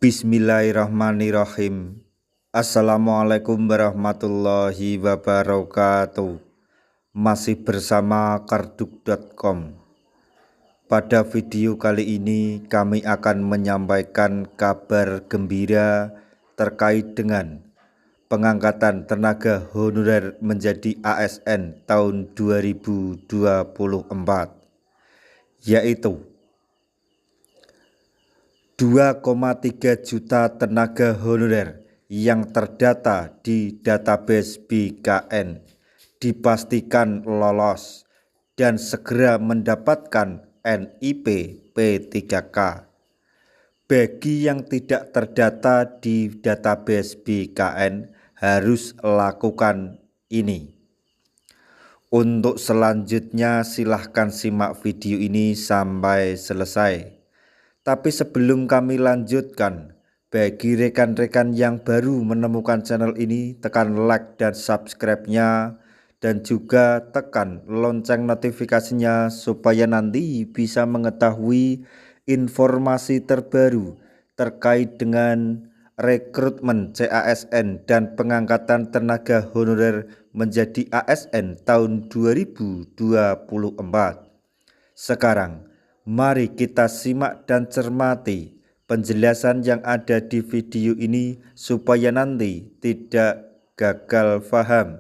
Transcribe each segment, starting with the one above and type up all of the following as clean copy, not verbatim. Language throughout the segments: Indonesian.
Bismillahirrahmanirrahim. Assalamualaikum warahmatullahi wabarakatuh. Masih bersama karduk.com. Pada video kali ini kami akan menyampaikan kabar gembira terkait dengan pengangkatan tenaga honorer menjadi ASN tahun 2024, yaitu 2,3 juta tenaga honorer yang terdata di database BKN dipastikan lolos dan segera mendapatkan NIP P3K. Bagi yang tidak terdata di database BKN harus lakukan ini. Untuk selanjutnya silahkan simak video ini sampai selesai. Tapi sebelum kami lanjutkan, bagi rekan-rekan yang baru menemukan channel ini, tekan like dan subscribe-nya, dan juga tekan lonceng notifikasinya supaya nanti bisa mengetahui informasi terbaru terkait dengan rekrutmen CASN dan pengangkatan tenaga honorer menjadi ASN tahun 2024. Sekarang, mari kita simak dan cermati penjelasan yang ada di video ini supaya nanti tidak gagal paham.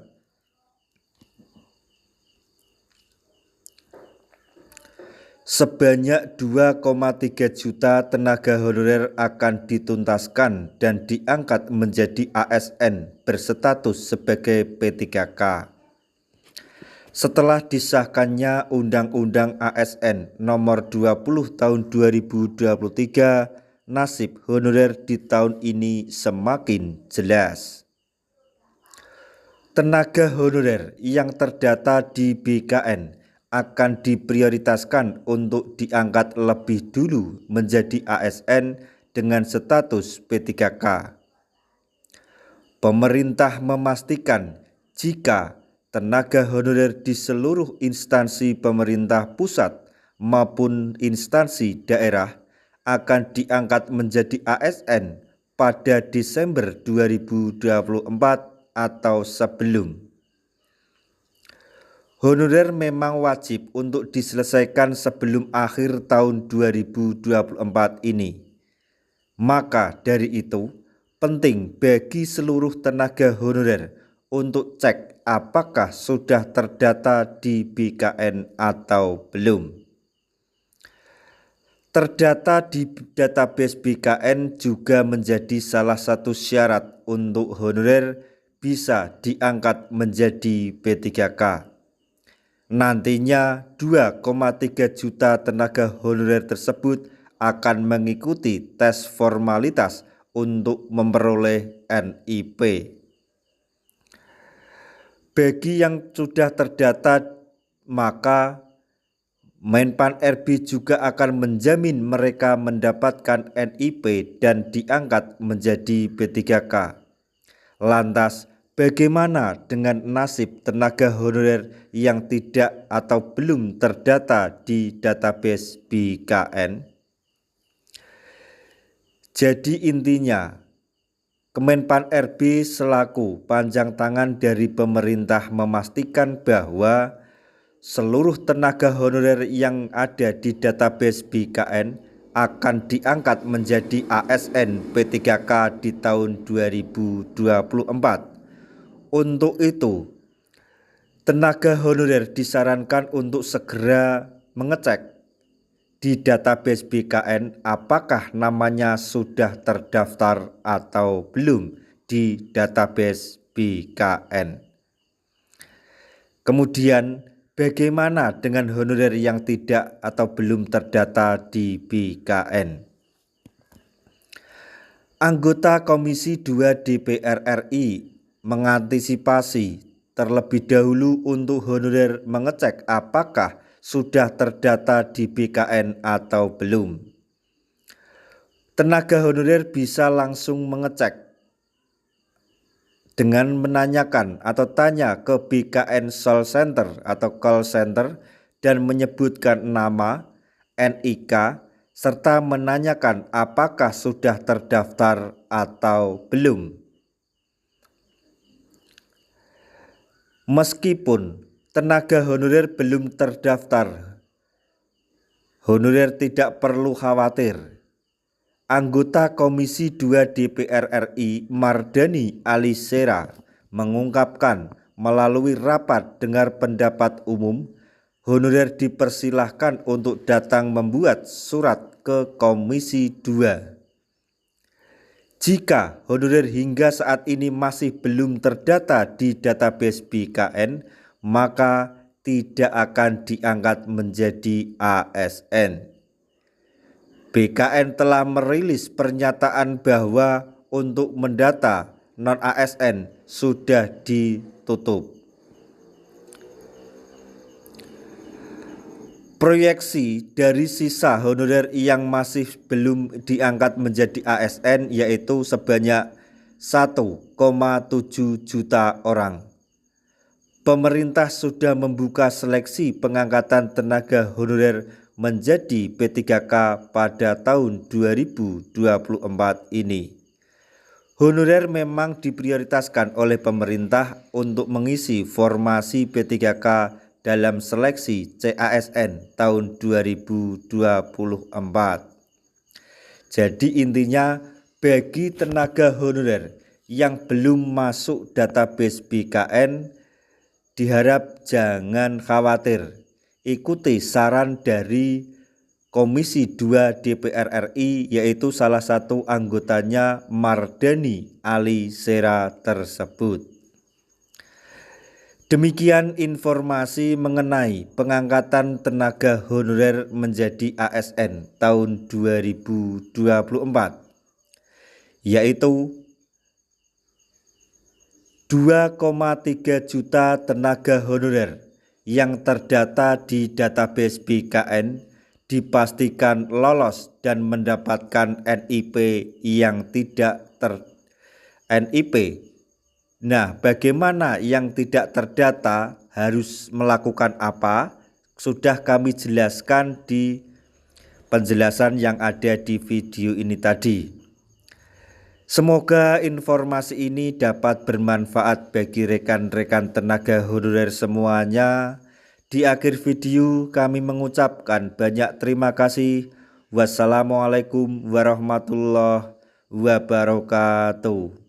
Sebanyak 2,3 juta tenaga honorer akan dituntaskan dan diangkat menjadi ASN berstatus sebagai P3K. Setelah disahkannya Undang-Undang ASN Nomor 20 Tahun 2023, nasib honorer di tahun ini semakin jelas. Tenaga honorer yang terdata di BKN akan diprioritaskan untuk diangkat lebih dulu menjadi ASN dengan status P3K. Pemerintah memastikan jika tenaga honorer di seluruh instansi pemerintah pusat maupun instansi daerah akan diangkat menjadi ASN pada Desember 2024 atau sebelum. Honorer memang wajib untuk diselesaikan sebelum akhir tahun 2024 ini. Maka dari itu, penting bagi seluruh tenaga honorer untuk cek apakah sudah terdata di BKN atau belum. Terdata di database BKN juga menjadi salah satu syarat untuk honorer bisa diangkat menjadi P3K. Nantinya 2,3 juta tenaga honorer tersebut akan mengikuti tes formalitas untuk memperoleh NIP. Bagi yang sudah terdata, maka Menpan RB juga akan menjamin mereka mendapatkan NIP dan diangkat menjadi P3K. Lantas, bagaimana dengan nasib tenaga honorer yang tidak atau belum terdata di database BKN? Jadi intinya, Kemenpan RB selaku panjang tangan dari pemerintah memastikan bahwa seluruh tenaga honorer yang ada di database BKN akan diangkat menjadi ASN P3K di tahun 2024. Untuk itu, tenaga honorer disarankan untuk segera mengecek di database BKN apakah namanya sudah terdaftar atau belum di database BKN. Kemudian bagaimana dengan honorer yang tidak atau belum terdata di BKN? Anggota Komisi 2 DPR RI mengantisipasi terlebih dahulu untuk honorer mengecek apakah sudah terdata di BKN atau belum. Tenaga honorer bisa langsung mengecek dengan menanyakan atau tanya ke BKN Call Center atau Call Center dan menyebutkan nama, NIK, serta menanyakan apakah sudah terdaftar atau belum. Meskipun tenaga honorer belum terdaftar, honorer tidak perlu khawatir. Anggota Komisi 2 DPR RI Mardani Alisera mengungkapkan melalui rapat dengar pendapat umum, honorer dipersilahkan untuk datang membuat surat ke Komisi 2. Jika honorer hingga saat ini masih belum terdata di database BKN, maka tidak akan diangkat menjadi ASN. BKN telah merilis pernyataan bahwa untuk mendata non-ASN sudah ditutup. Proyeksi dari sisa honorer yang masih belum diangkat menjadi ASN yaitu sebanyak 1,7 juta orang. Pemerintah sudah membuka seleksi pengangkatan tenaga honorer menjadi P3K pada tahun 2024 ini. Honorer memang diprioritaskan oleh pemerintah untuk mengisi formasi P3K dalam seleksi CASN tahun 2024. Jadi intinya, bagi tenaga honorer yang belum masuk database BKN, diharap jangan khawatir. Ikuti saran dari Komisi 2 DPR RI, yaitu salah satu anggotanya Mardani Alisera tersebut. Demikian informasi mengenai pengangkatan tenaga honorer menjadi ASN tahun 2024, yaitu 2,3 juta tenaga honorer yang terdata di database BKN dipastikan lolos dan mendapatkan NIP yang tidak NIP. Nah, bagaimana yang tidak terdata harus melakukan apa? Sudah kami jelaskan di penjelasan yang ada di video ini tadi. Semoga informasi ini dapat bermanfaat bagi rekan-rekan tenaga honorer semuanya. Di akhir video kami mengucapkan banyak terima kasih. Wassalamualaikum warahmatullahi wabarakatuh.